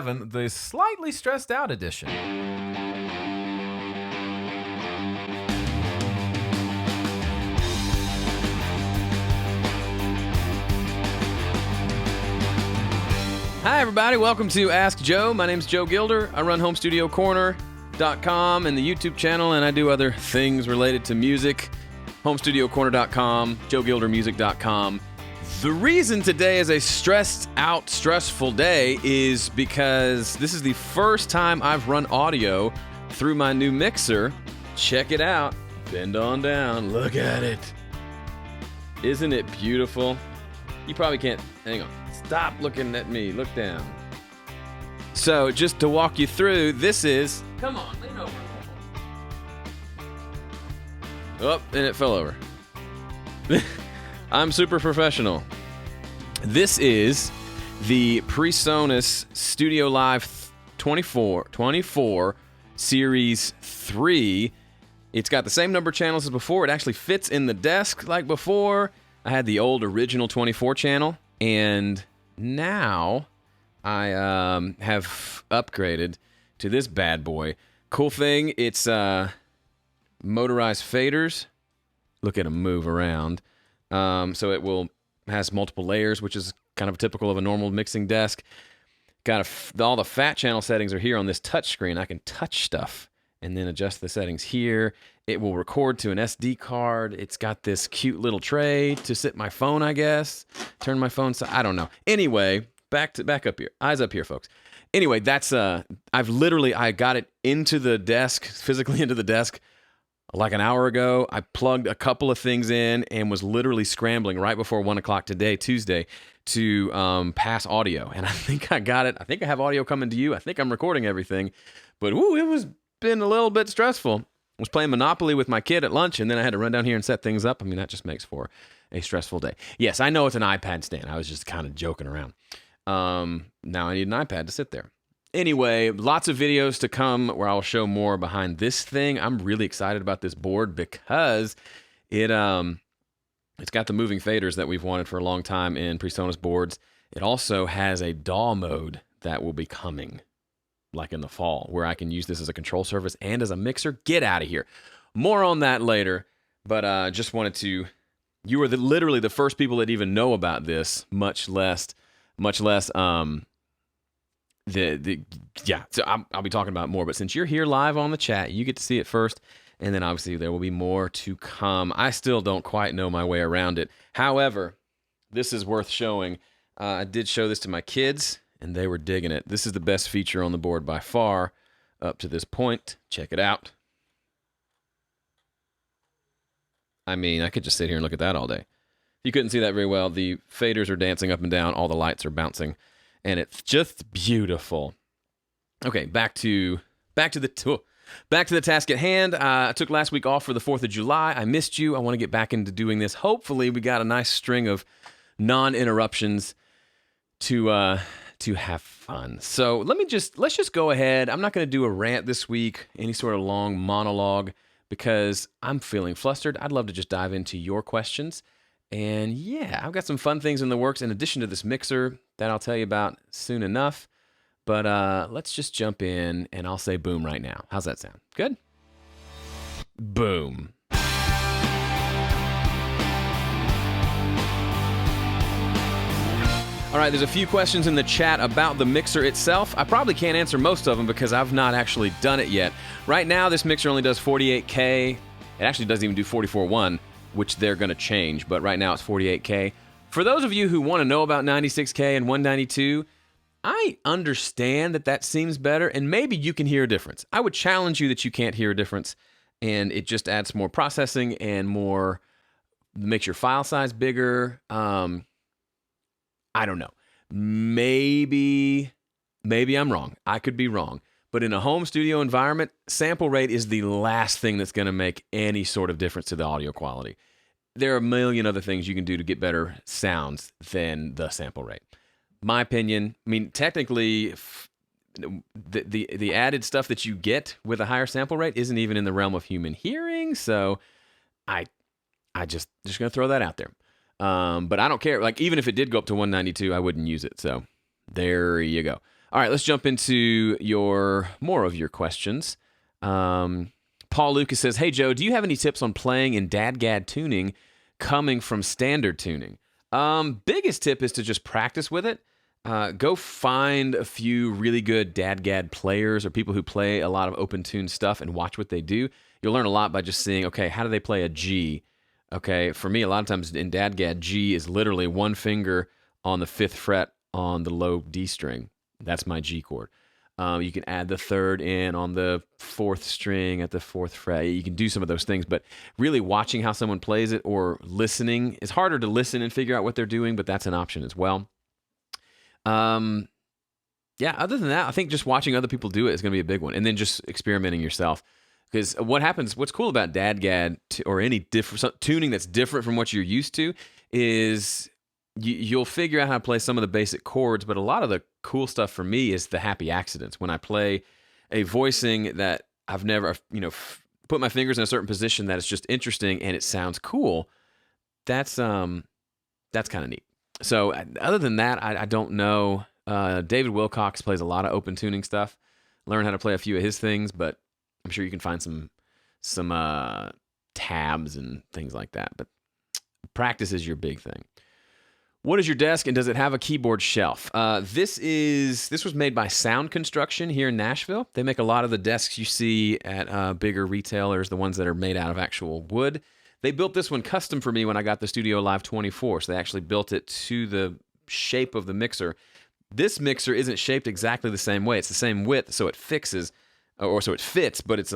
The slightly stressed out edition. Hi, everybody. Welcome to Ask Joe. My name's Joe Gilder. I run HomeStudioCorner.com and the YouTube channel, and I do other things related to music. HomeStudioCorner.com, JoeGilderMusic.com. The reason today is a stressful day is because this is the first time I've run audio through my new mixer. Check it out. Bend on down. Look at it. Isn't it beautiful? You probably can't. Hang on. Stop looking at me. Look down. So, just to walk you through, this is... Come on, lean over. Oh, and it fell over. I'm super professional. This is the PreSonus Studio Live 24 Series 3. It's got the same number of channels as before. It actually fits in the desk like before. I had the old original 24 channel, and now I have upgraded to this bad boy. Cool thing, it's motorized faders. Look at them move around. So it has multiple layers, which is kind of typical of a normal mixing desk. Got all the fat channel settings are here on this touch screen. I can touch stuff and then adjust the settings here. It will record to an SD card. It's got this cute little tray to sit my phone, I guess. Turn my phone. I don't know. Anyway, back up here. Eyes up here, folks. Anyway, that's I got it into the desk, physically into the desk, like an hour ago. I plugged a couple of things in and was literally scrambling right before 1 o'clock today, Tuesday, to pass audio. And I think I got it. I think I have audio coming to you. I think I'm recording everything. But it was been a little bit stressful. I was playing Monopoly with my kid at lunch, and then I had to run down here and set things up. I mean, that just makes for a stressful day. Yes, I know it's an iPad stand. I was just kind of joking around. Now I need an iPad to sit there. Anyway, lots of videos to come where I'll show more behind this thing. I'm really excited about this board because it's got the moving faders that we've wanted for a long time in PreSonus boards. It also has a DAW mode that will be coming, like in the fall, where I can use this as a control surface and as a mixer. Get out of here. More on that later, but just wanted to... You are literally the first people that even know about this, much less... So I'll be talking about it more, but since you're here live on the chat, you get to see it first, and then obviously there will be more to come. I still don't quite know my way around it. However, this is worth showing. I did show this to my kids, and they were digging it. This is the best feature on the board by far up to this point. Check it out. I mean, I could just sit here and look at that all day. You couldn't see that very well. The faders are dancing up and down. All the lights are bouncing. And it's just beautiful. Okay, back to the task at hand. I took last week off for the 4th of July. I missed you. I want to get back into doing this. Hopefully, we got a nice string of non-interruptions to have fun. So let's just go ahead. I'm not going to do a rant this week, any sort of long monologue, because I'm feeling flustered. I'd love to just dive into your questions. And yeah, I've got some fun things in the works in addition to this mixer that I'll tell you about soon enough. But let's just jump in, and I'll say boom right now. How's that sound? Good? Boom. All right, there's a few questions in the chat about the mixer itself. I probably can't answer most of them because I've not actually done it yet. Right now, this mixer only does 48K. It actually doesn't even do 44.1, which they're going to change, but right now it's 48K. For those of you who want to know about 96K and 192, I understand that seems better, and maybe you can hear a difference. I would challenge you that you can't hear a difference, and it just adds more processing and makes your file size bigger. I don't know. Maybe I'm wrong. I could be wrong. But in a home studio environment, sample rate is the last thing that's going to make any sort of difference to the audio quality. There are a million other things you can do to get better sounds than the sample rate. My opinion, I mean, technically, the added stuff that you get with a higher sample rate isn't even in the realm of human hearing, so I just going to throw that out there. But I don't care. Like, even if it did go up to 192, I wouldn't use it. So there you go. All right, let's jump into more of your questions. Paul Lucas says, "Hey Joe, do you have any tips on playing in DADGAD tuning coming from standard tuning?" Biggest tip is to just practice with it. Go find a few really good DADGAD players or people who play a lot of open tune stuff and watch what they do. You'll learn a lot by just seeing, okay, how do they play a G? Okay, for me, a lot of times in DADGAD, G is literally one finger on the 5th fret on the low D string. That's my G chord. You can add the 3rd in on the 4th string at the 4th fret. You can do some of those things, but really watching how someone plays it or listening, it's harder to listen and figure out what they're doing, but that's an option as well. Other than that, I think just watching other people do it is going to be a big one. And then just experimenting yourself. Because what's cool about DADGAD or any different tuning that's different from what you're used to is you'll figure out how to play some of the basic chords, but a lot of the cool stuff for me is the happy accidents. When I play a voicing that I've never, put my fingers in a certain position that is just interesting and it sounds cool, that's kind of neat. So other than that, I don't know. David Wilcox plays a lot of open tuning stuff. Learn how to play a few of his things, but I'm sure you can find some tabs and things like that. But practice is your big thing. What is your desk, and does it have a keyboard shelf? This was made by Sound Construction here in Nashville. They make a lot of the desks you see at bigger retailers, the ones that are made out of actual wood. They built this one custom for me when I got the Studio Live 24, so they actually built it to the shape of the mixer. This mixer isn't shaped exactly the same way. It's the same width, so it fits, but it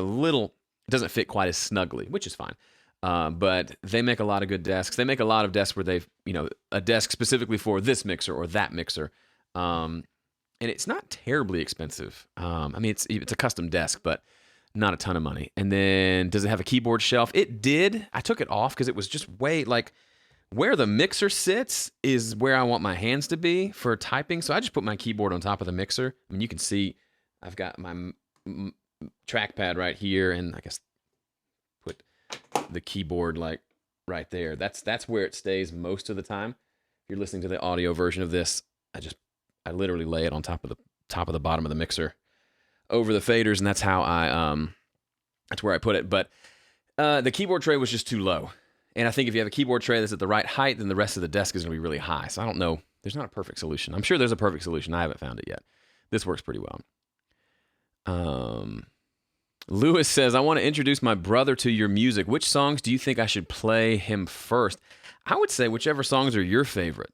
doesn't fit quite as snugly, which is fine. But they make a lot of good desks. They make a lot of desks where they've, a desk specifically for this mixer or that mixer. And it's not terribly expensive. It's a custom desk, but not a ton of money. And then does it have a keyboard shelf? It did. I took it off because it was just where the mixer sits is where I want my hands to be for typing. So I just put my keyboard on top of the mixer. You can see I've got my trackpad right here, and I guess put the keyboard right there. That's where it stays most of the time. If you're listening to the audio version of this, I literally lay it on top of the bottom of the mixer over the faders, and that's how that's where I put it. But the keyboard tray was just too low. And I think if you have a keyboard tray that's at the right height, then the rest of the desk is going to be really high. So I don't know. There's not a perfect solution. I'm sure there's a perfect solution. I haven't found it yet. This works pretty well. Lewis says, I want to introduce my brother to your music. Which songs do you think I should play him first? I would say whichever songs are your favorite.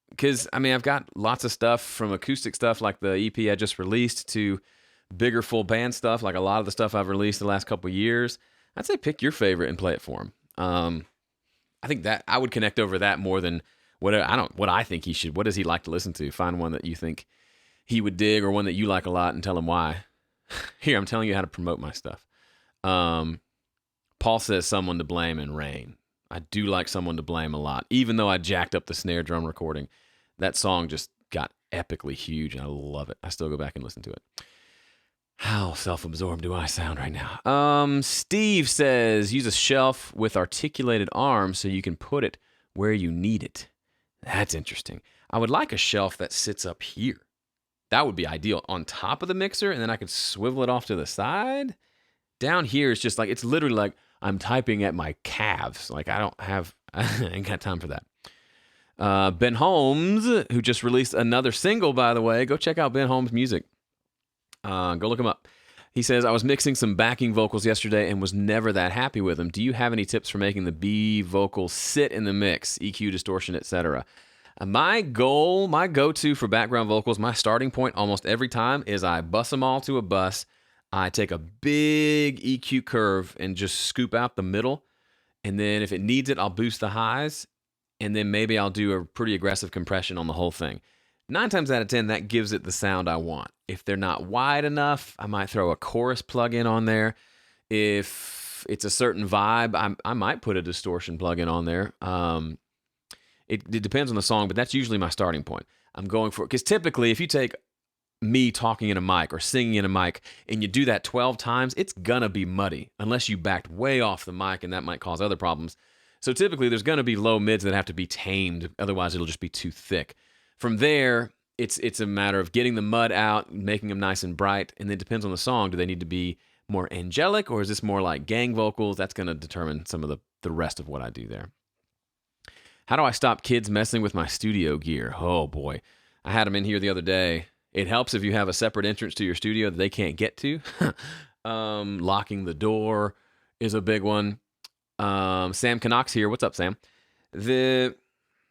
Because, I've got lots of stuff from acoustic stuff like the EP I just released to bigger full band stuff like a lot of the stuff I've released the last couple of years. I'd say pick your favorite and play it for him. I think that I would connect over that more than what I think he should. What does he like to listen to? Find one that you think he would dig or one that you like a lot and tell him why. Here, I'm telling you how to promote my stuff. Paul says Someone to Blame and Rain. I do like Someone to Blame a lot. Even though I jacked up the snare drum recording, that song just got epically huge and I love it. I still go back and listen to it. How self-absorbed do I sound right now? Steve says, use a shelf with articulated arms so you can put it where you need it. That's interesting. I would like a shelf that sits up here. That would be ideal on top of the mixer, and then I could swivel it off to the side. Down here is just it's literally like I'm typing at my calves. I ain't got time for that. Ben Holmes, who just released another single, by the way, go check out Ben Holmes' music. Go look him up. He says, I was mixing some backing vocals yesterday and was never that happy with them. Do you have any tips for making the B vocals sit in the mix, EQ, distortion, etc.? My go-to for background vocals, my starting point almost every time is I bus them all to a bus. I take a big EQ curve and just scoop out the middle. And then if it needs it, I'll boost the highs. And then maybe I'll do a pretty aggressive compression on the whole thing. 9 times out of 10, that gives it the sound I want. If they're not wide enough, I might throw a chorus plugin on there. If it's a certain vibe, I might put a distortion plugin on there. It depends on the song, but that's usually my starting point. I'm going for it. Because typically, if you take me talking in a mic or singing in a mic and you do that 12 times, it's going to be muddy unless you backed way off the mic, and that might cause other problems. So typically, there's going to be low mids that have to be tamed. Otherwise, it'll just be too thick. From there, it's a matter of getting the mud out, making them nice and bright, and then it depends on the song. Do they need to be more angelic, or is this more like gang vocals? That's going to determine some of the rest of what I do there. How do I stop kids messing with my studio gear? Oh boy, I had them in here the other day. It helps if you have a separate entrance to your studio that they can't get to. Locking the door is a big one. Sam Canucks here. What's up, Sam?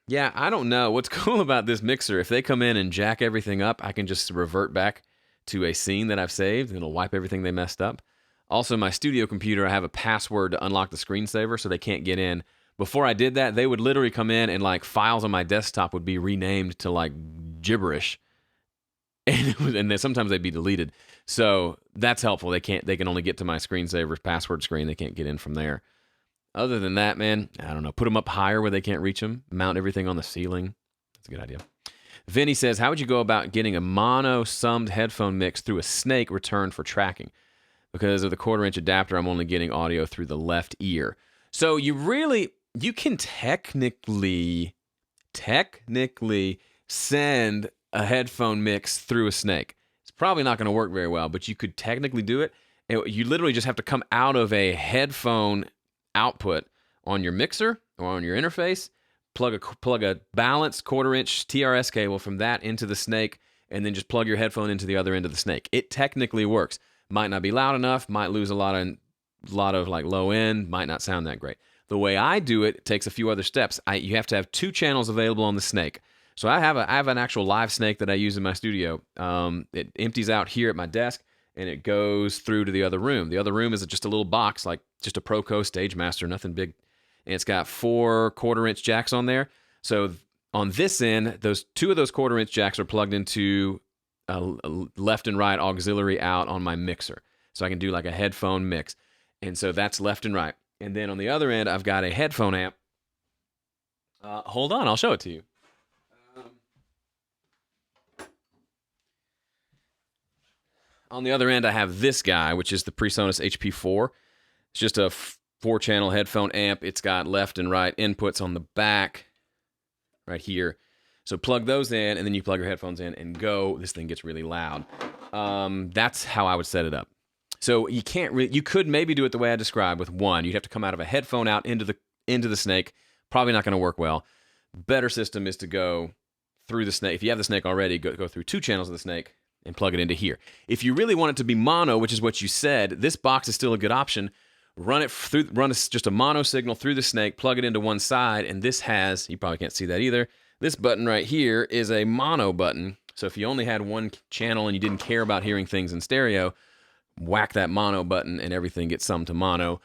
Yeah, I don't know. What's cool about this mixer, if they come in and jack everything up, I can just revert back to a scene that I've saved, and it'll wipe everything they messed up. Also, my studio computer, I have a password to unlock the screensaver so they can't get in. Before I did that, they would literally come in and like files on my desktop would be renamed to like gibberish. And then sometimes they'd be deleted. So that's helpful. They can only get to my screensaver password screen. They can't get in from there. Other than that, man, I don't know. Put them up higher where they can't reach them. Mount everything on the ceiling. That's a good idea. Vinny says, how would you go about getting a mono summed headphone mix through a snake return for tracking? Because of the 1/4-inch adapter, I'm only getting audio through the left ear. So you can technically send a headphone mix through a snake. It's probably not going to work very well, but you could technically do it. You literally just have to come out of a headphone output on your mixer or on your interface, plug a balanced 1/4-inch TRS cable from that into the snake, and then just plug your headphone into the other end of the snake. It technically works. Might not be loud enough, might lose a lot of like low end, might not sound that great. The way I do it takes a few other steps. You have to have 2 channels available on the snake. So I have an actual live snake that I use in my studio. It empties out here at my desk, and it goes through to the other room. The other room is just a little box, like just a Proco Stage Master, nothing big. And it's got 4 1/4-inch jacks on there. So on this end, 2 of those 1/4-inch jacks are plugged into a left and right auxiliary out on my mixer. So I can do like a headphone mix. And so that's left and right. And then on the other end, I've got a headphone amp. Hold on, I'll show it to you. On the other end, I have this guy, which is the PreSonus HP4. It's just a 4-channel headphone amp. It's got left and right inputs on the back right here. So plug those in, and then you plug your headphones in and go. This thing gets really loud. That's how I would set it up. So you could maybe do it the way I described with one. You'd have to come out of a headphone out into the snake. Probably not going to work well. Better system is to go through the snake. If you have the snake already, go through 2 channels of the snake and plug it into here. If you really want it to be mono, which is what you said, this box is still a good option. Run just a mono signal through the snake, plug it into one side, and this has, you probably can't see that either, this button right here is a mono button. So if you only had 1 channel and you didn't care about hearing things in stereo, whack that mono button and everything gets summed to mono.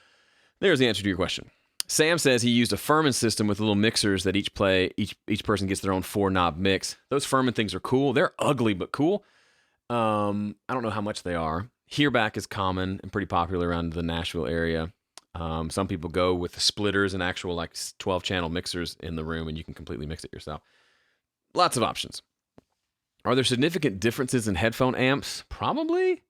There's the answer to your question. Sam says he used a Furman system with little mixers that each person gets their own 4-knob mix. Those Furman things are cool. They're ugly but cool. I don't know how much they are. Hearback is common and pretty popular around the Nashville area. Some people go with the splitters and actual like 12-channel mixers in the room, and you can completely mix it yourself. Lots of options. Are there significant differences in headphone amps? Probably.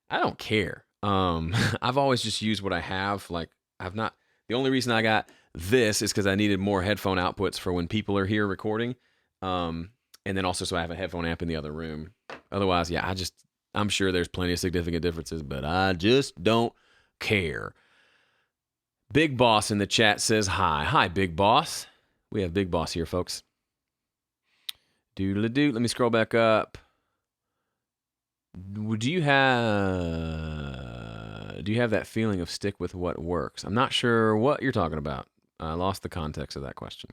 I don't care. I've always just used what I have. The only reason I got this is because I needed more headphone outputs for when people are here recording. And then also so I have a headphone amp in the other room. Otherwise, yeah, I'm sure there's plenty of significant differences, but I just don't care. Big Boss in the chat says hi. Hi, Big Boss. We have Big Boss here, folks. Doodle-a-doo. Let me scroll back up. Do you have that feeling of stick with what works? I'm not sure what you're talking about. I lost the context of that question.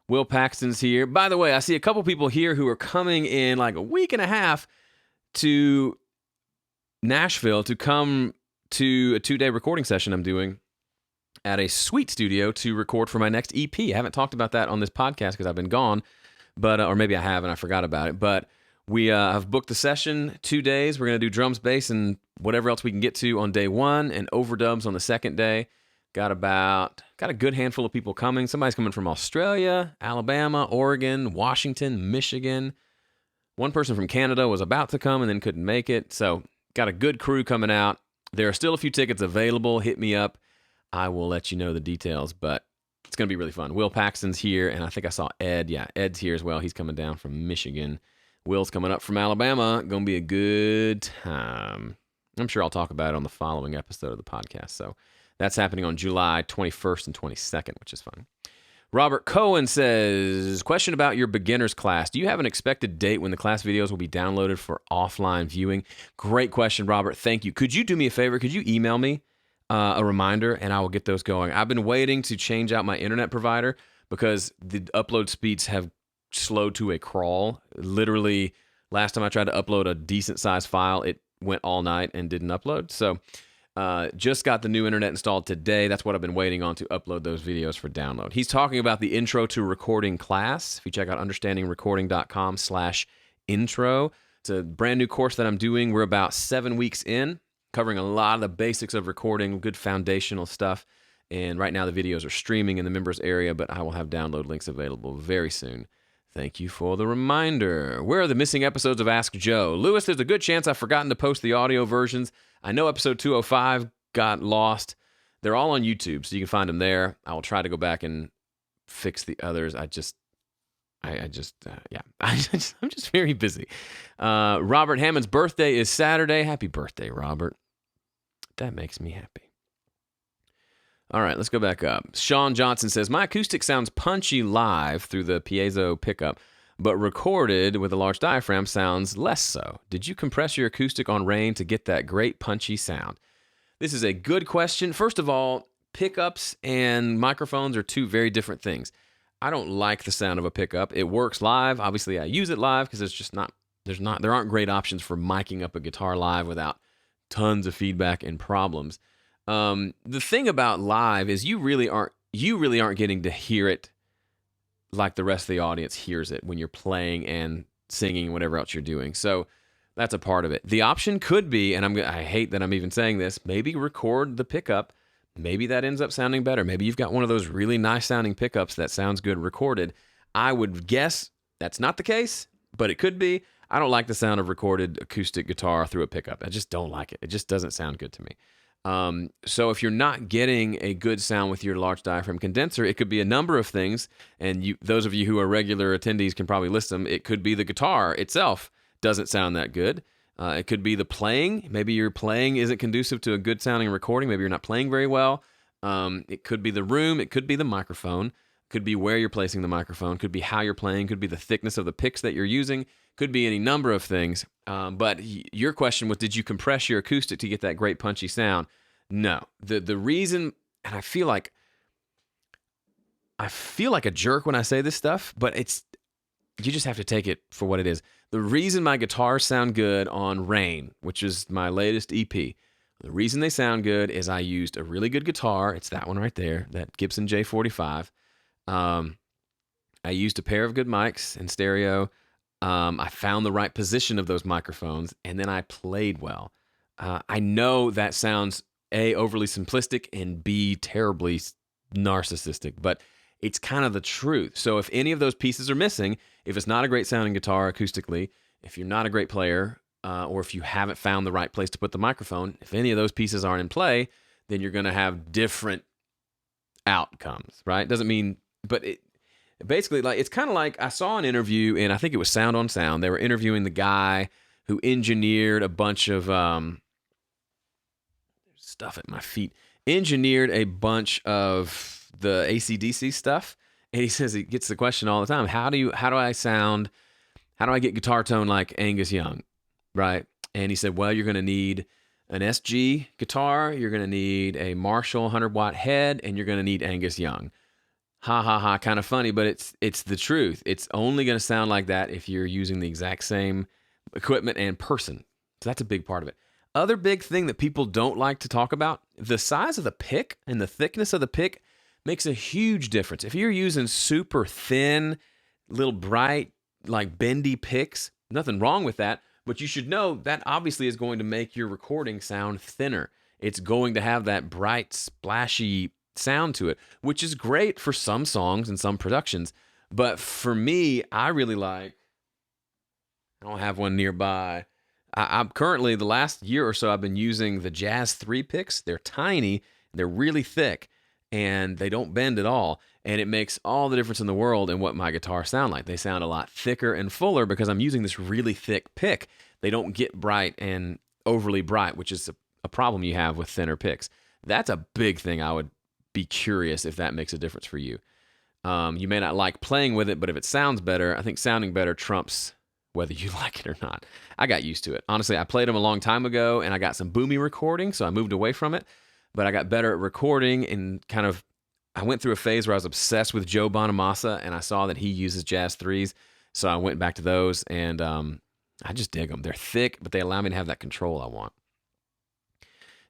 Will Paxton's here. By the way, I see a couple people here who are coming in like a week and a half to Nashville to come to a 2-day recording session I'm doing at a sweet studio to record for my next EP. I haven't talked about that on this podcast because I've been gone, but or maybe I have and I forgot about it. But we have booked the session 2 days. We're going to do drums, bass, and whatever else we can get to on day 1 and overdubs on the second day. Got a good handful of people coming. Somebody's coming from Australia, Alabama, Oregon, Washington, Michigan. One person from Canada was about to come and then couldn't make it. So got a good crew coming out. There are still a few tickets available. Hit me up. I will let you know the details, but it's going to be really fun. Will Paxton's here, and I think I saw Ed. Yeah, Ed's here as well. He's coming down from Michigan. Will's coming up from Alabama. Going to be a good time. I'm sure I'll talk about it on the following episode of the podcast. So that's happening on July 21st and 22nd, which is fun. Robert Cohen says, question about your beginner's class. Do you have an expected date when the class videos will be downloaded for offline viewing? Great question, Robert. Thank you. Could you do me a favor? Could you email me a reminder, and I will get those going? I've been waiting to change out my internet provider because the upload speeds have slowed to a crawl. Literally, last time I tried to upload a decent-sized file, it went all night and didn't upload. So just got the new internet installed today. That's what I've been waiting on to upload those videos for download. He's talking about the Intro to Recording class. If you check out understandingrecording.com/intro, it's a brand new course that I'm doing. We're about 7 weeks in, covering a lot of the basics of recording, good foundational stuff. And right now the videos are streaming in the members area, but I will have download links available very soon. Thank you for the reminder. Where are the missing episodes of Ask Joe? Lewis, there's a good chance I've forgotten to post the audio versions. I know episode 205 got lost. They're all on YouTube, so you can find them there. I will try to go back and fix the others. I'm just very busy. Robert Hammond's birthday is Saturday. Happy birthday, Robert. That makes me happy. All right, let's go back up. Sean Johnson says, my acoustic sounds punchy live through the piezo pickup, but recorded with a large diaphragm sounds less so. Did you compress your acoustic on Rain to get that great punchy sound? This is a good question. First of all, pickups and microphones are two very different things. I don't like the sound of a pickup. It works live. Obviously, I use it live because there aren't great options for miking up a guitar live without tons of feedback and problems. The thing about live is you really aren't getting to hear it like the rest of the audience hears it when you're playing and singing and whatever else you're doing. So that's a part of it. The option could be, and I hate that I'm even saying this, maybe record the pickup. Maybe that ends up sounding better. Maybe you've got one of those really nice sounding pickups that sounds good recorded. I would guess that's not the case, but it could be. I don't like the sound of recorded acoustic guitar through a pickup. I just don't like it. It just doesn't sound good to me. So if you're not getting a good sound with your large diaphragm condenser, it could be a number of things. And those of you who are regular attendees can probably list them. It could be the guitar itself doesn't sound that good. It could be the playing. Maybe your playing isn't conducive to a good sounding recording. Maybe you're not playing very well. It could be the room. It could be the microphone. It could be where you're placing the microphone. It could be how you're playing. It could be the thickness of the picks that you're using. Could be any number of things. But your question was, did you compress your acoustic to get that great punchy sound? No. The reason, and I feel like a jerk when I say this stuff, but you just have to take it for what it is. The reason my guitars sound good on Rain, which is my latest EP, the reason they sound good is I used a really good guitar. It's that one right there, that Gibson J45. I used a pair of good mics in stereo. I found the right position of those microphones, and then I played well. I know that sounds A, overly simplistic, and B, terribly narcissistic, but it's kind of the truth. So if any of those pieces are missing, if it's not a great sounding guitar acoustically, if you're not a great player, or if you haven't found the right place to put the microphone, if any of those pieces aren't in play, then you're going to have different outcomes, right? Doesn't mean, but basically, like, it's kind of like I saw an interview, and I think it was Sound on Sound. They were interviewing the guy who engineered a bunch of stuff at my feet. Engineered a bunch of the AC/DC stuff, and he says he gets the question all the time: How do I sound? How do I get guitar tone like Angus Young, right? And he said, well, you're going to need an SG guitar, you're going to need a Marshall 100-watt head, and you're going to need Angus Young. Ha ha ha, kind of funny, but it's the truth. It's only going to sound like that if you're using the exact same equipment and person. So that's a big part of it. Other big thing that people don't like to talk about, the size of the pick and the thickness of the pick makes a huge difference. If you're using super thin, little bright, like bendy picks, nothing wrong with that, but you should know that obviously is going to make your recording sound thinner. It's going to have that bright, splashy sound to it, which is great for some songs and some productions. But for me, I really like, I don't have one nearby. I'm currently, the last year or so, I've been using the Jazz 3 picks. They're tiny, they're really thick, and they don't bend at all. And it makes all the difference in the world in what my guitars sound like. They sound a lot thicker and fuller because I'm using this really thick pick. They don't get bright and overly bright, which is a problem you have with thinner picks. That's a big thing. I would be curious if that makes a difference for you. You may not like playing with it, but if it sounds better, I think sounding better trumps whether you like it or not. I got used to it. Honestly, I played them a long time ago, and I got some boomy recording, so I moved away from it. But I got better at recording, and I went through a phase where I was obsessed with Joe Bonamassa, and I saw that he uses Jazz 3s, so I went back to those, and I just dig them. They're thick, but they allow me to have that control I want.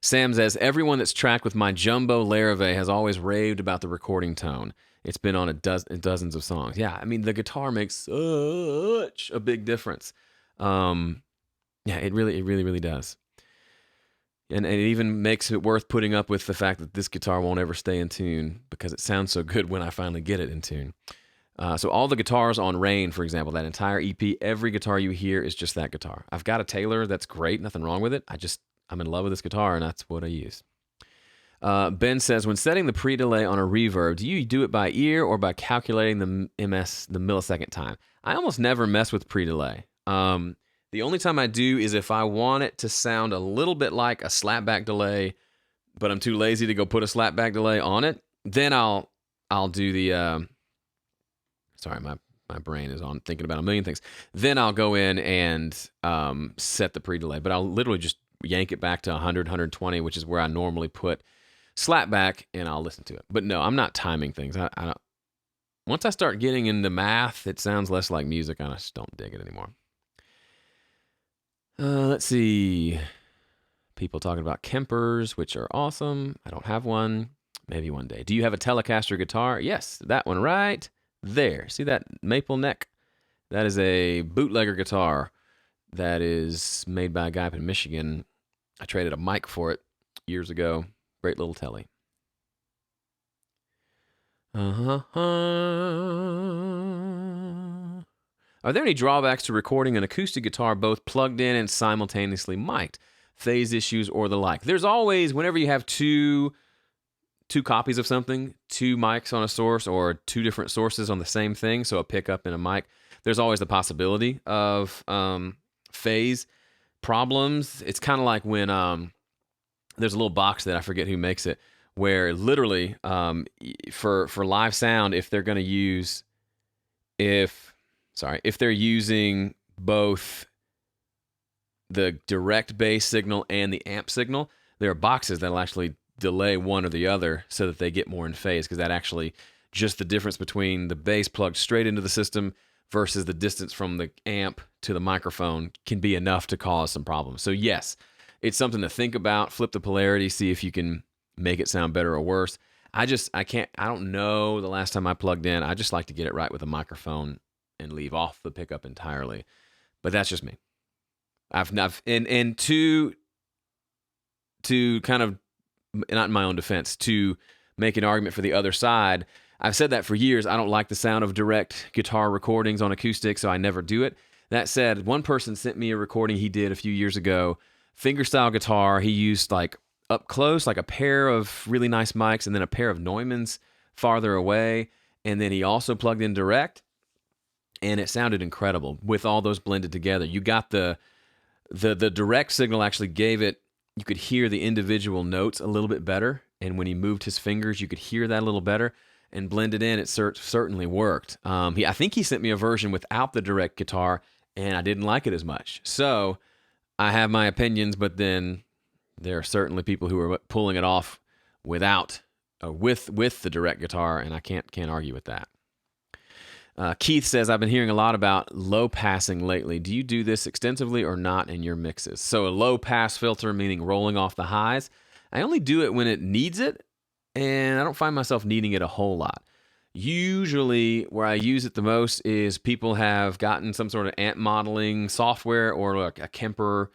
Sam says, everyone that's tracked with my Jumbo Larrivee has always raved about the recording tone. It's been on dozens of songs. Yeah, I mean, the guitar makes such a big difference. Yeah, it really does. And it even makes it worth putting up with the fact that this guitar won't ever stay in tune because it sounds so good when I finally get it in tune. So all the guitars on Rain, for example, that entire EP, every guitar you hear is just that guitar. I've got a Taylor that's great, nothing wrong with it. I'm in love with this guitar, and that's what I use. Ben says, when setting the pre-delay on a reverb, do you do it by ear or by calculating the millisecond time? I almost never mess with pre-delay. The only time I do is if I want it to sound a little bit like a slapback delay, but I'm too lazy to go put a slapback delay on it. Then I'll do the. Sorry, my brain is on thinking about a million things. Then I'll go in and set the pre-delay, but I'll literally just yank it back to 100, 120, which is where I normally put slapback, and I'll listen to it. But no, I'm not timing things. I don't. Once I start getting into math, it sounds less like music. I just don't dig it anymore. Let's see. People talking about Kempers, which are awesome. I don't have one. Maybe one day. Do you have a Telecaster guitar? Yes, that one right there. See that maple neck? That is a bootlegger guitar that is made by a guy up in Michigan. I traded a mic for it years ago. Great little telly. Are there any drawbacks to recording an acoustic guitar both plugged in and simultaneously mic'd? Phase issues or the like? There's always, whenever you have two copies of something, two mics on a source or two different sources on the same thing, so a pickup and a mic, there's always the possibility of phase problems. It's kind of like when there's a little box that I forget who makes it, where literally for live sound, if they're going to use, if they're using both the direct bass signal and the amp signal, there are boxes that'll actually delay one or the other so that they get more in phase, because that actually just the difference between the bass plugged straight into the system versus the distance from the amp to the microphone can be enough to cause some problems. So yes, it's something to think about. Flip the polarity, see if you can make it sound better or worse. I don't know the last time I plugged in. I just like to get it right with a microphone and leave off the pickup entirely. But that's just me. And to kind of, not in my own defense, to make an argument for the other side, I've said that for years. I don't like the sound of direct guitar recordings on acoustic, so I never do it. That said, one person sent me a recording he did a few years ago, fingerstyle guitar. He used like up close, like a pair of really nice mics and then a pair of Neumanns farther away. And then he also plugged in direct, and it sounded incredible with all those blended together. You got the direct signal actually gave it, you could hear the individual notes a little bit better. And when he moved his fingers, you could hear that a little better. And blended in, it certainly worked. I think he sent me a version without the direct guitar, and I didn't like it as much. So I have my opinions, but then there are certainly people who are pulling it off without, with the direct guitar, and I can't argue with that. Keith says, I've been hearing a lot about low passing lately. Do you do this extensively or not in your mixes? So a low pass filter, meaning rolling off the highs. I only do it when it needs it, and I don't find myself needing it a whole lot. Usually where I use it the most is people have gotten some sort of amp modeling software or like a Kemper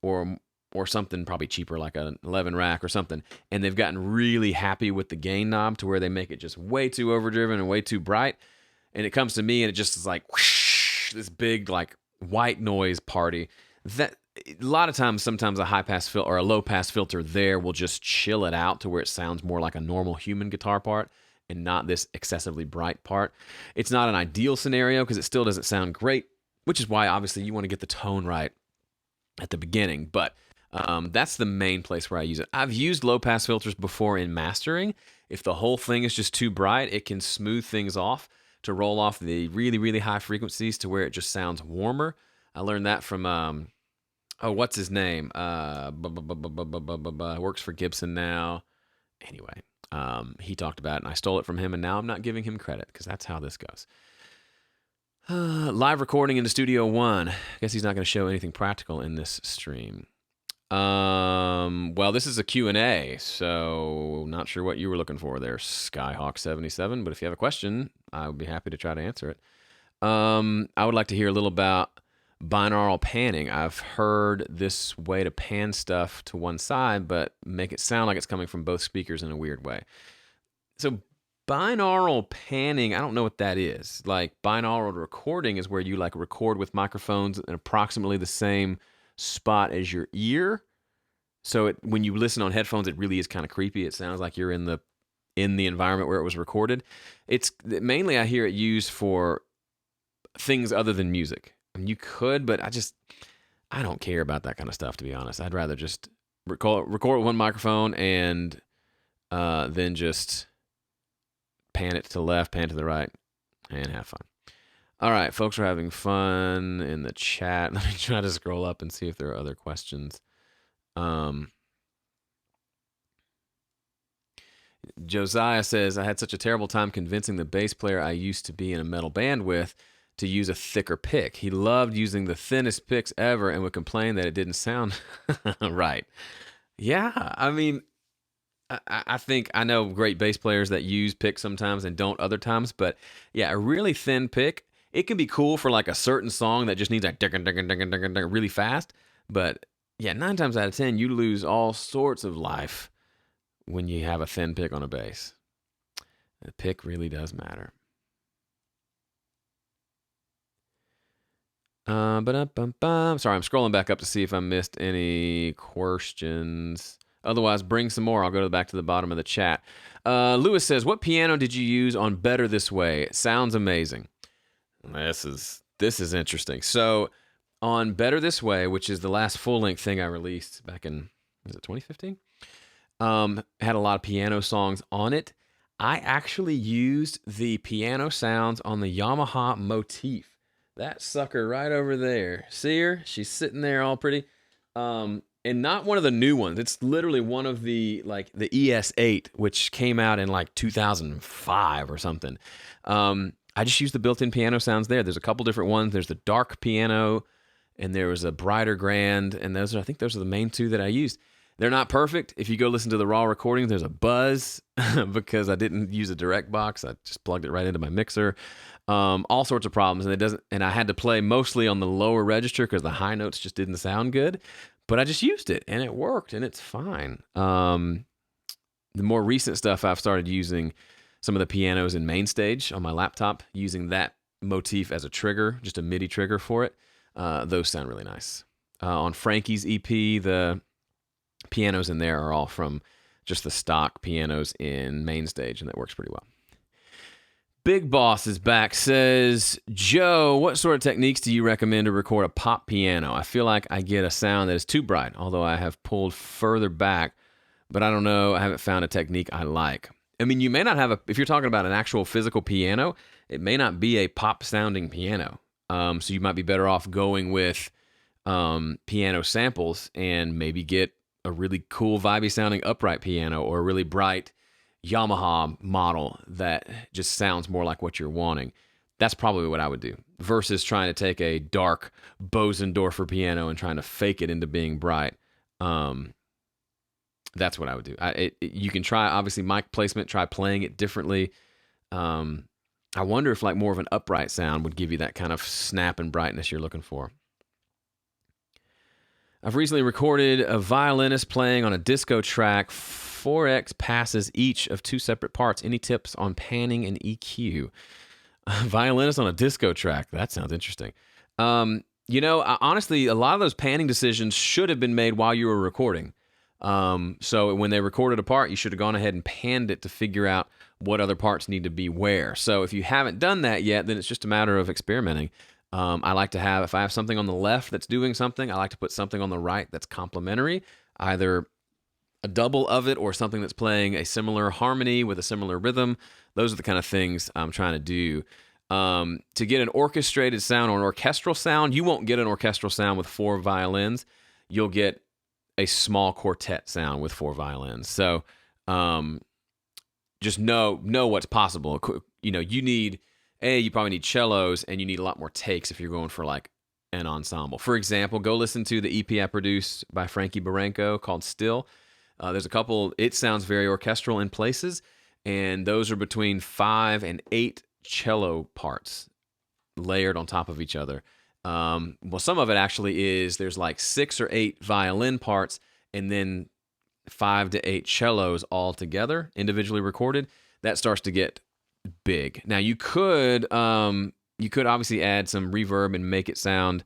or something probably cheaper like an 11 rack or something, and they've gotten really happy with the gain knob to where they make it just way too overdriven and way too bright. And it comes to me and it just is like whoosh, this big like white noise party. That a lot of times, sometimes a high pass filter or a low pass filter there will just chill it out to where it sounds more like a normal human guitar part and not this excessively bright part. It's not an ideal scenario because it still doesn't sound great, which is why obviously you want to get the tone right at the beginning. But that's the main place where I use it. I've used low pass filters before in mastering. If the whole thing is just too bright, it can smooth things off to roll off the really, really high frequencies to where it just sounds warmer. I learned that from what's his name? Works for Gibson now. Anyway, he talked about it, and I stole it from him, and now I'm not giving him credit because that's how this goes. Live recording into Studio One. I guess he's not going to show anything practical in this stream. Well, this is a Q&A, so not sure what you were looking for there, Skyhawk77, but if you have a question, I would be happy to try to answer it. I would like to hear a little about binaural panning. I've heard this way to pan stuff to one side, but make it sound like it's coming from both speakers in a weird way. So binaural panning, I don't know what that is. Like binaural recording is where you like record with microphones in approximately the same spot as your ear. So when you listen on headphones, it really is kind of creepy. It sounds like you're in the environment where it was recorded. It's mainly I hear it used for things other than music. I mean, you could, but I don't care about that kind of stuff, to be honest. I'd rather just record with one microphone and then just pan it to the left, pan to the right, and have fun. All right, folks are having fun in the chat. Let me try to scroll up and see if there are other questions. Josiah says, I had such a terrible time convincing the bass player I used to be in a metal band with to use a thicker pick. He loved using the thinnest picks ever and would complain that it didn't sound right. Yeah, I mean, I think I know great bass players that use picks sometimes and don't other times, but yeah, a really thin pick, it can be cool for like a certain song that just needs like really fast, but yeah, 9 times out of 10, you lose all sorts of life when you have a thin pick on a bass. The pick really does matter. Sorry, I'm scrolling back up to see if I missed any questions. Otherwise, bring some more. I'll go back to the bottom of the chat. Lewis says, what piano did you use on Better This Way? It sounds amazing. This is interesting. So on Better This Way, which is the last full-length thing I released back in, was it 2015? Had a lot of piano songs on it. I actually used the piano sounds on the Yamaha Motif. That sucker right over there. See her? She's sitting there all pretty. And not one of the new ones. It's literally one of the ES8, which came out in like 2005 or something. I just used the built-in piano sounds there. There's a couple different ones. There's the dark piano, and there was a brighter grand, and I think those are the main two that I used. They're not perfect. If you go listen to the raw recording, there's a buzz because I didn't use a direct box. I just plugged it right into my mixer. All sorts of problems, and I had to play mostly on the lower register because the high notes just didn't sound good. But I just used it, and it worked, and it's fine. The more recent stuff, I've started using some of the pianos in MainStage on my laptop, using that motif as a trigger, just a MIDI trigger for it. Those sound really nice. On Frankie's EP, the pianos in there are all from just the stock pianos in MainStage, and that works pretty well. Big Boss is back, says, Joe, what sort of techniques do you recommend to record a pop piano? I feel like I get a sound that is too bright, although I have pulled further back, but I don't know, I haven't found a technique I like. I mean, you may not have if you're talking about an actual physical piano, it may not be a pop-sounding piano. So you might be better off going with piano samples and maybe get a really cool, vibey-sounding upright piano or a really bright Yamaha model that just sounds more like what you're wanting. That's probably what I would do versus trying to take a dark Bosendorfer piano and trying to fake it into being bright. That's what I would do. You can try, obviously, mic placement, try playing it differently. I wonder if like more of an upright sound would give you that kind of snap and brightness you're looking for. I've recently recorded a violinist playing on a disco track, 4x passes each of 2 separate parts. Any tips on panning and EQ? A violinist on a disco track. That sounds interesting. Honestly, a lot of those panning decisions should have been made while you were recording. So when they recorded a part, you should have gone ahead and panned it to figure out what other parts need to be where. So if you haven't done that yet, then it's just a matter of experimenting. I like to have, if I have something on the left that's doing something, I like to put something on the right that's complementary, either a double of it or something that's playing a similar harmony with a similar rhythm. Those are the kind of things I'm trying to do. To get an orchestrated sound or an orchestral sound, you won't get an orchestral sound with 4 violins. You'll get a small quartet sound with 4 violins. So just know what's possible. You probably need cellos, and you need a lot more takes if you're going for like an ensemble. For example, go listen to the EP I produced by Frankie Barranco called Still. There's a couple, it sounds very orchestral in places, and those are between 5 and 8 cello parts layered on top of each other. Well, some of it actually is, there's like 6 or 8 violin parts and then 5 to 8 cellos all together, individually recorded. That starts to get big. Now you could obviously add some reverb and make it sound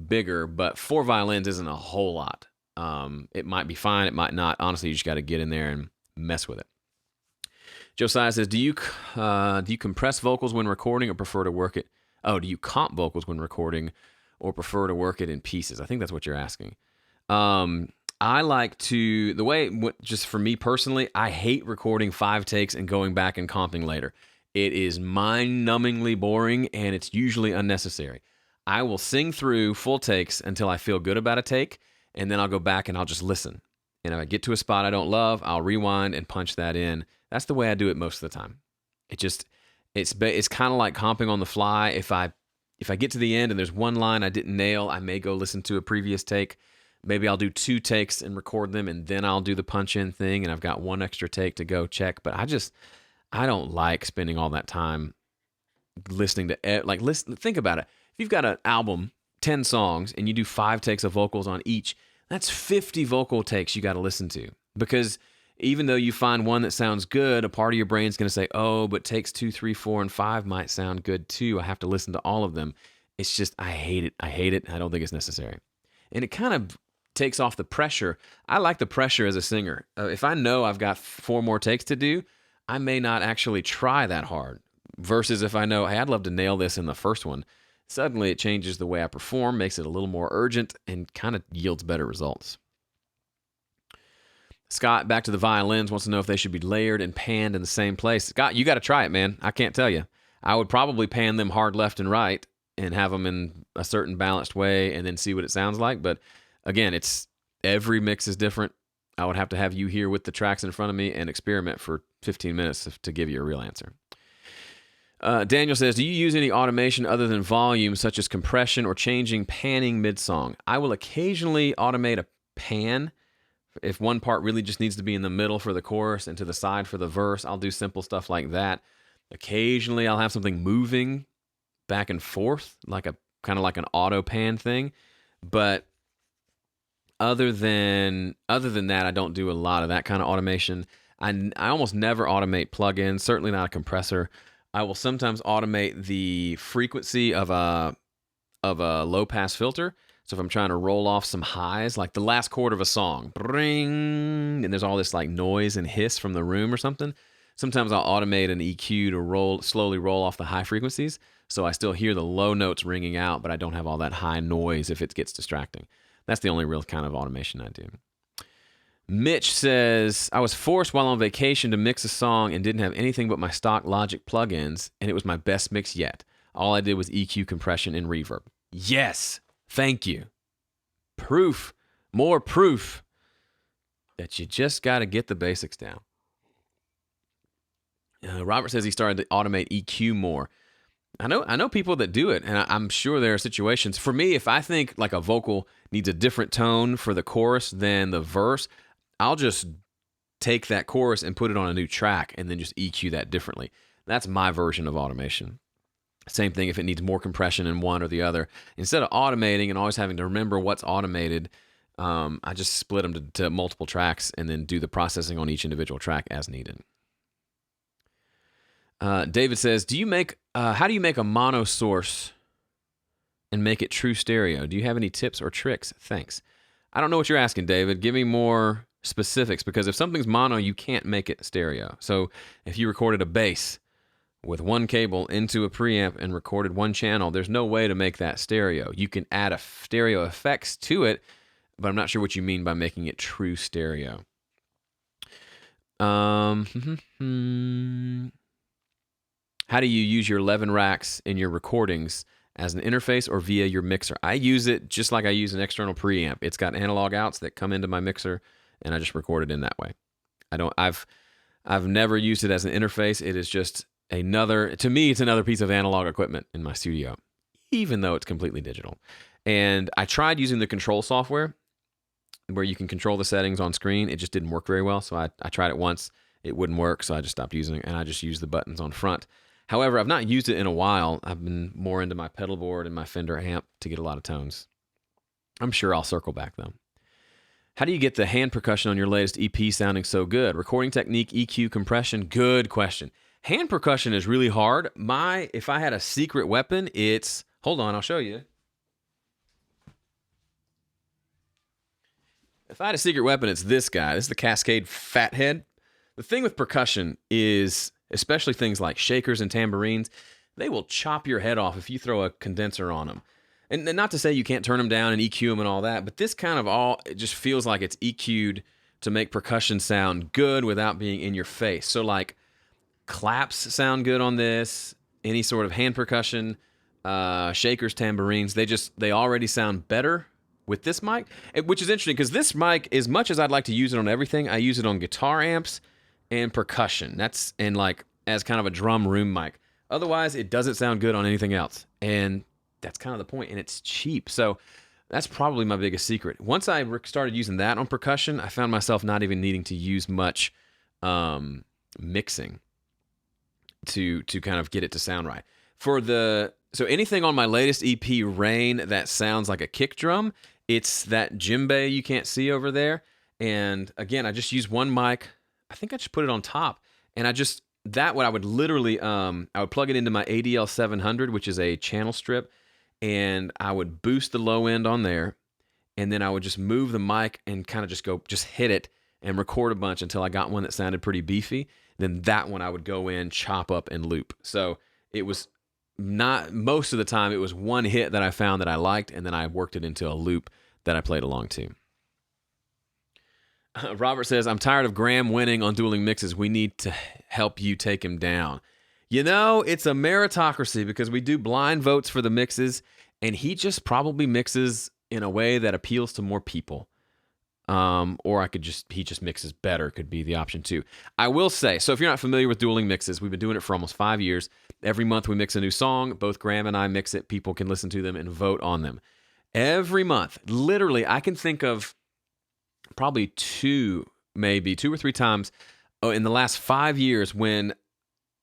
bigger, but 4 violins isn't a whole lot. It might be fine, it might not. Honestly, you just got to get in there and mess with it. Josiah says, do you compress vocals when recording or prefer to work it? Oh, do you comp vocals when recording or prefer to work it in pieces? I think that's what you're asking. I like to, just for me personally, I hate recording 5 takes and going back and comping later. It is mind-numbingly boring, and it's usually unnecessary. I will sing through full takes until I feel good about a take, and then I'll go back and I'll just listen. And if I get to a spot I don't love, I'll rewind and punch that in. That's the way I do it most of the time. It's kind of like comping on the fly. If I get to the end and there's one line I didn't nail, I may go listen to a previous take. Maybe I'll do 2 takes and record them, and then I'll do the punch-in thing, and I've got 1 extra take to go check. But I don't like spending all that time listening to, think about it. If you've got an album, 10 songs, and you do 5 takes of vocals on each, that's 50 vocal takes you got to listen to. Because even though you find one that sounds good, a part of your brain's going to say, oh, but takes 2, 3, 4, and 5 might sound good too. I have to listen to all of them. It's just, I hate it. I don't think it's necessary. And it kind of takes off the pressure. I like the pressure as a singer. If I know I've got 4 more takes to do, I may not actually try that hard. Versus if I know, hey, I'd love to nail this in the first one. Suddenly it changes the way I perform, makes it a little more urgent, and kind of yields better results. Scott, back to the violins, wants to know if they should be layered and panned in the same place. Scott, you got to try it, man. I can't tell you. I would probably pan them hard left and right and have them in a certain balanced way and then see what it sounds like. But again, every mix is different. I would have to have you here with the tracks in front of me and experiment for 15 minutes to give you a real answer. Daniel says, do you use any automation other than volume, such as compression or changing panning mid-song? I will occasionally automate a pan. If one part really just needs to be in the middle for the chorus and to the side for the verse, I'll do simple stuff like that. Occasionally, I'll have something moving back and forth, kind of like an auto pan thing. But other than that, I don't do a lot of that kind of automation. I almost never automate plugins, certainly not a compressor. I will sometimes automate the frequency of a low pass filter. So if I'm trying to roll off some highs, like the last chord of a song, ring, and there's all this like noise and hiss from the room or something, sometimes I'll automate an EQ to slowly roll off the high frequencies. So I still hear the low notes ringing out, but I don't have all that high noise if it gets distracting. That's the only real kind of automation I do. Mitch says, I was forced while on vacation to mix a song and didn't have anything but my stock Logic plugins, and it was my best mix yet. All I did was EQ, compression, and reverb. Yes, thank you. Proof, more proof that you just got to get the basics down. Robert says he started to automate EQ more. I know people that do it, and I'm sure there are situations. For me, if I think like a vocal needs a different tone for the chorus than the verse, I'll just take that chorus and put it on a new track and then just EQ that differently. That's my version of automation. Same thing if it needs more compression in one or the other. Instead of automating and always having to remember what's automated, I just split them to multiple tracks and then do the processing on each individual track as needed. David says, how do you make a mono source and make it true stereo? Do you have any tips or tricks? Thanks. I don't know what you're asking, David. Give me more specifics, because if something's mono, you can't make it stereo. So if you recorded a bass with one cable into a preamp and recorded one channel, there's no way to make that stereo. You can add a stereo effects to it, but I'm not sure what you mean by making it true stereo. How do you use your 11 racks in your recordings as an interface or via your mixer? I use it just like I use an external preamp. It's got analog outs that come into my mixer, and I just record it in that way. I've never used it as an interface. It is just to me, it's another piece of analog equipment in my studio, even though it's completely digital. And I tried using the control software where you can control the settings on screen. It just didn't work very well. So I tried it once. It wouldn't work, so I just stopped using it, and I just used the buttons on front. However, I've not used it in a while. I've been more into my pedal board and my Fender amp to get a lot of tones. I'm sure I'll circle back, though. How do you get the hand percussion on your latest EP sounding so good? Recording technique, EQ, compression? Good question. Hand percussion is really hard. If I had a secret weapon, hold on, I'll show you. If I had a secret weapon, it's this guy. This is the Cascade Fathead. The thing with percussion is, especially things like shakers and tambourines, they will chop your head off if you throw a condenser on them. And not to say you can't turn them down and EQ them and all that, but this kind of it just feels like it's EQ'd to make percussion sound good without being in your face. So like claps sound good on this, any sort of hand percussion, shakers, tambourines, they already sound better with this mic, which is interesting because this mic, as much as I'd like to use it on everything, I use it on guitar amps and percussion. And like as kind of a drum room mic. Otherwise, it doesn't sound good on anything else. And that's kind of the point, and it's cheap. So that's probably my biggest secret. Once I started using that on percussion, I found myself not even needing to use much mixing to kind of get it to sound right. So anything on my latest EP, Rain, that sounds like a kick drum, it's that djembe you can't see over there. And again, I just use one mic. I think I just put it on top, and I would literally, I would plug it into my ADL 700, which is a channel strip, and I would boost the low end on there, and then I would just move the mic and kind of just hit it and record a bunch until I got one that sounded pretty beefy. Then that one I would go in, chop up, and loop. So it was not, most of the time, it was one hit that I found that I liked, and then I worked it into a loop that I played along to. Robert says, I'm tired of Graham winning on dueling mixes. We need to help you take him down. You know, it's a meritocracy because we do blind votes for the mixes, and he just probably mixes in a way that appeals to more people. Or he just mixes better could be the option too. I will say, so if you're not familiar with dueling mixes, we've been doing it for almost 5 years. Every month we mix a new song. Both Graham and I mix it. People can listen to them and vote on them. Every month, literally, I can think of probably two or three times in the last 5 years when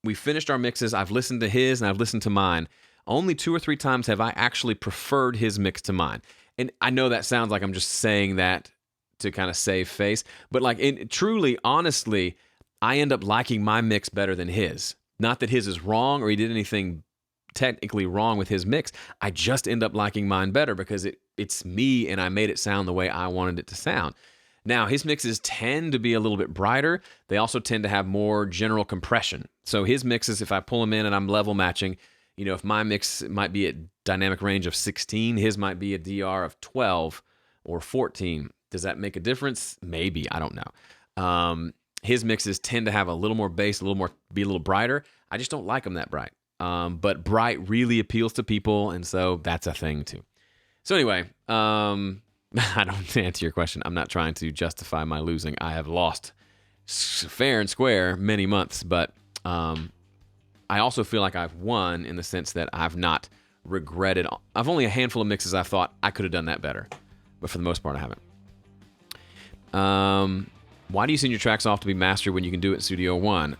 we finished our mixes. I've listened to his and I've listened to mine. Only 2 or 3 times have I actually preferred his mix to mine. And I know that sounds like I'm just saying that to kind of save face, but truly, honestly, I end up liking my mix better than his. Not that his is wrong or he did anything technically wrong with his mix. I just end up liking mine better because it's me and I made it sound the way I wanted it to sound. Now, his mixes tend to be a little bit brighter. They also tend to have more general compression. So his mixes, if I pull them in and I'm level matching, if my mix might be at dynamic range of 16, his might be a DR of 12 or 14. Does that make a difference? Maybe. I don't know. His mixes tend to have a little more bass, be a little brighter. I just don't like them that bright. But bright really appeals to people, and so that's a thing too. So anyway, I don't answer your question. I'm not trying to justify my losing. I have lost fair and square many months, but I also feel like I've won in the sense that I've not regretted. I've only a handful of mixes I've thought I could have done that better, but for the most part, I haven't. Why do you send your tracks off to be mastered when you can do it in Studio One?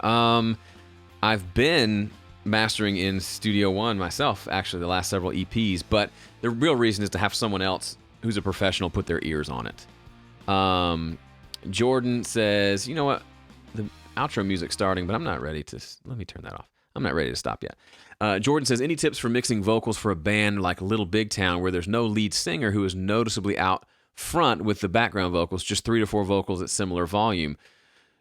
I've been mastering in Studio One myself, actually, the last several EPs, but the real reason is to have someone else who's a professional put their ears on it. Jordan says, you know what? The outro music's starting, but I'm not ready to... Let me turn that off. I'm not ready to stop yet. Jordan says, any tips for mixing vocals for a band like Little Big Town where there's no lead singer who is noticeably out front with the background vocals, just 3 to 4 vocals at similar volume?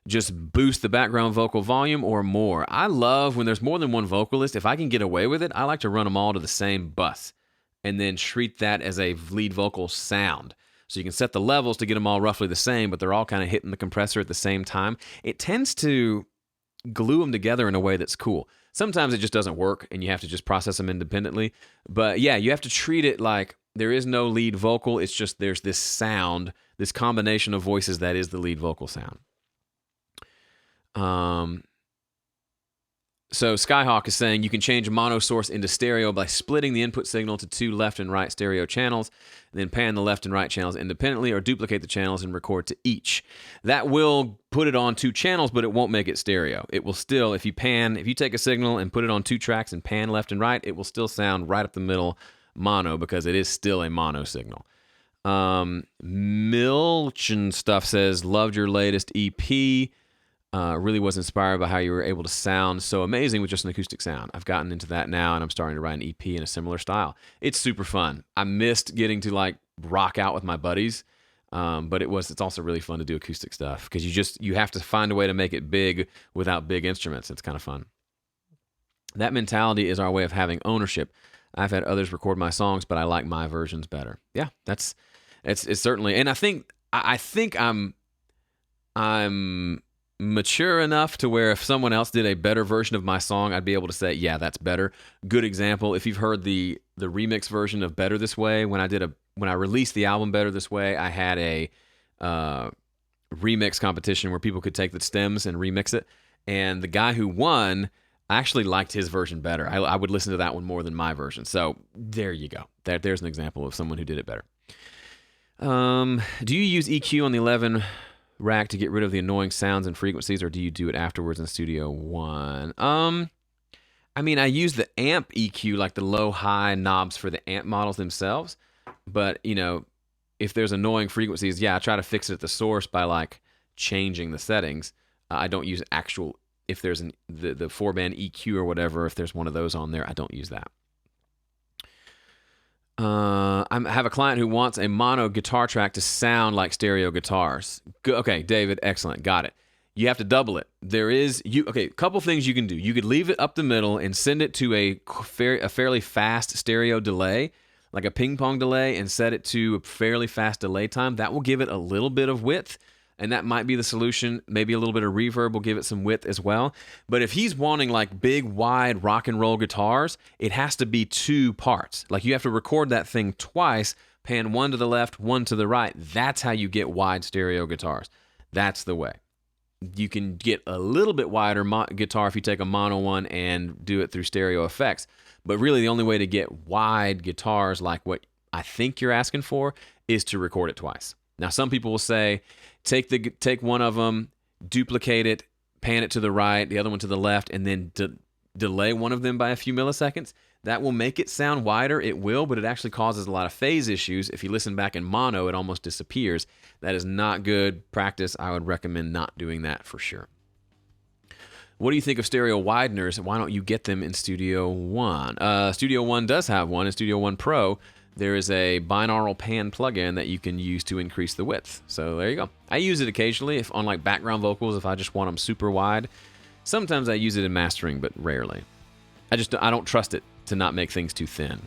Just boost the background vocal volume or more. I love when there's more than one vocalist. If I can get away with it, I like to run them all to the same bus and then treat that as a lead vocal sound. So you can set the levels to get them all roughly the same, but they're all kind of hitting the compressor at the same time. It tends to glue them together in a way that's cool. Sometimes it just doesn't work and you have to just process them independently. But yeah, you have to treat it like there is no lead vocal. It's just there's this sound, this combination of voices that is the lead vocal sound. So Skyhawk is saying you can change a mono source into stereo by splitting the input signal to 2 left and right stereo channels, and then pan the left and right channels independently, or duplicate the channels and record to each. That will put it on 2 channels, but it won't make it stereo. It will still, if you take a signal and put it on 2 tracks and pan left and right, it will still sound right up the middle mono because it is still a mono signal. Milch and stuff says, loved your latest EP. Really was inspired by how you were able to sound so amazing with just an acoustic sound. I've gotten into that now, and I'm starting to write an EP in a similar style. It's super fun. I missed getting to like rock out with my buddies, but it's also really fun to do acoustic stuff because you have to find a way to make it big without big instruments. It's kind of fun. That mentality is our way of having ownership. I've had others record my songs, but I like my versions better. Yeah, it's certainly, and I think I'm mature enough to where if someone else did a better version of my song, I'd be able to say, yeah, that's better. Good example, if you've heard the remix version of Better This Way, when I released the album Better This Way, I had a remix competition where people could take the stems and remix it, and the guy who won, I actually liked his version better. I would listen to that one more than my version. So there you go. There's an example of someone who did it better. Do you use EQ on the 11 rack to get rid of the annoying sounds and frequencies, or do you do it afterwards in Studio One? I mean, I use the amp EQ, like the low-high knobs for the amp models themselves, but, if there's annoying frequencies, yeah, I try to fix it at the source by, like, changing the settings. I don't use if there's the 4-band EQ or whatever, if there's one of those on there, I don't use that. I have a client who wants a mono guitar track to sound like stereo guitars. Okay, David, excellent, got it. You have to double it. A couple things you can do. You could leave it up the middle and send it to a fairly fast stereo delay, like a ping pong delay, and set it to a fairly fast delay time. That will give it a little bit of width, and that might be the solution. Maybe a little bit of reverb will give it some width as well. But if he's wanting like big, wide rock and roll guitars, it has to be 2 parts. Like you have to record that thing twice, pan one to the left, one to the right. That's how you get wide stereo guitars. That's the way. You can get a little bit wider guitar if you take a mono one and do it through stereo effects. But really the only way to get wide guitars like what I think you're asking for is to record it twice. Now, some people will say, take one of them, duplicate it, pan it to the right, the other one to the left, and then delay one of them by a few milliseconds. That will make it sound wider. It will, but it actually causes a lot of phase issues. If you listen back in mono, it almost disappears. That is not good practice. I would recommend not doing that for sure. What do you think of stereo wideners? Why don't you get them in Studio One? Studio One does have one. In Studio One Pro, there is a binaural pan plugin that you can use to increase the width. So there you go. I use it occasionally on like background vocals if I just want them super wide. Sometimes I use it in mastering, but rarely. I don't trust it to not make things too thin.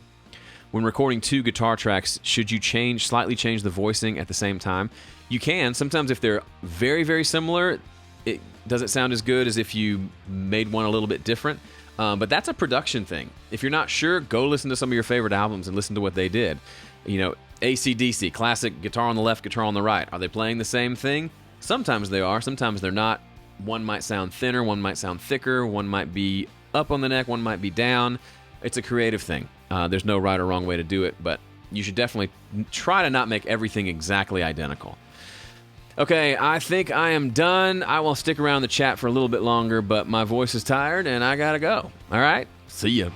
When recording 2 guitar tracks, should you slightly change the voicing at the same time? You can. Sometimes if they're very, very similar, it doesn't sound as good as if you made one a little bit different. But that's a production thing. If you're not sure, go listen to some of your favorite albums and listen to what they did. AC/DC, classic guitar on the left, guitar on the right. Are they playing the same thing? Sometimes they are, sometimes they're not. One might sound thinner, one might sound thicker, one might be up on the neck, one might be down. It's a creative thing. There's no right or wrong way to do it, but you should definitely try to not make everything exactly identical. Okay, I think I am done. I will stick around the chat for a little bit longer, but my voice is tired and I gotta go. All right, see ya.